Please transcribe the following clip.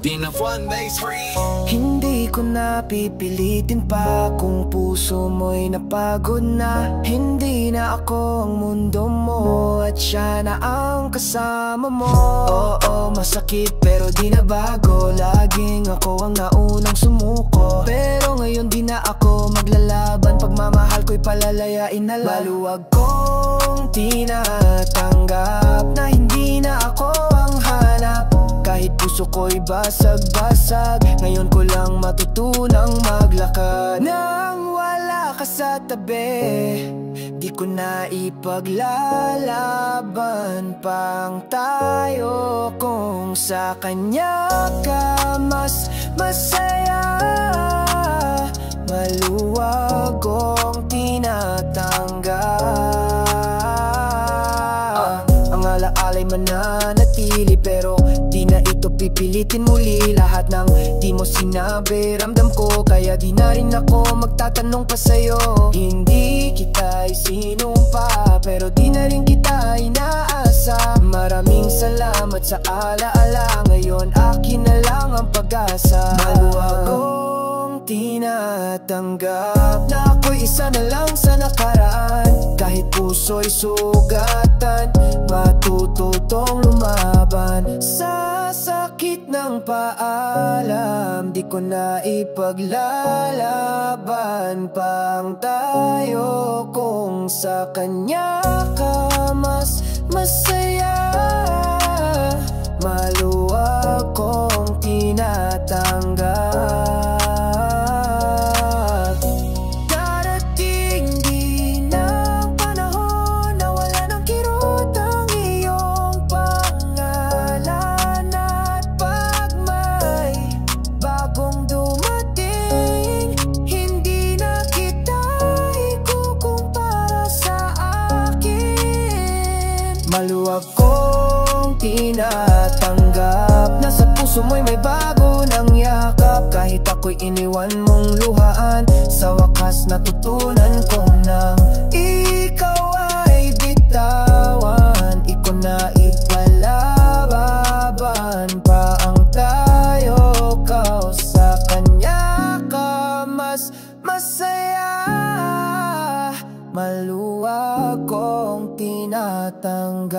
Dinafuan makes free. Hindi ko na pipilitin pa kung puso mo'y napagod na. Hindi na ako ang mundo mo at siya na ang kasama mo. Oo, masakit pero di na bago. Laging ako ang naunang sumuko. Pero ngayon di na ako maglalaban. Pagmamahal ko'y palalayain na lang. Maluwag kong tinatanggap na hindi na ako ang hanap. Kahit puso ko'y basag-basag, ngayon ko lang matutunang maglakad. Nang wala ka sa tabi, di ko na ipaglalaban pang tayo. Kung sa kanya ka mas masaya, maluwag kong tinatanggap. Ang alaala'y mananatili pero di na ito pipilitin muli. Lahat ng di mo sinabi ramdam ko, kaya di na rin ako magtatanong pa sa'yo. Hindi kita isinumpa pero di na rin kita inaasa. Maraming salamat sa alaala, ngayon akin na lang ang pag-asa. Maluwag kong tinatanggap na ako'y isa na lang sa nakaraan. Kahit puso'y sugatan, matututong lumaban. Sa sakit ng paalam, di ko na ipaglalaban pang tayo. Kung sa kanya ka mas masaya, maluwag kong tinatanggap. Maluwag kong tinatanggap na sa puso mo'y may bago ng yakap. Kahit ako'y iniwan mong luhaan, sa wakas natutunan ko nang ikaw ay bitawan. Ikaw na ipalababan pa ang tayo. Kau sa kanya ka mas masaya, maluwag kong tinatanggap.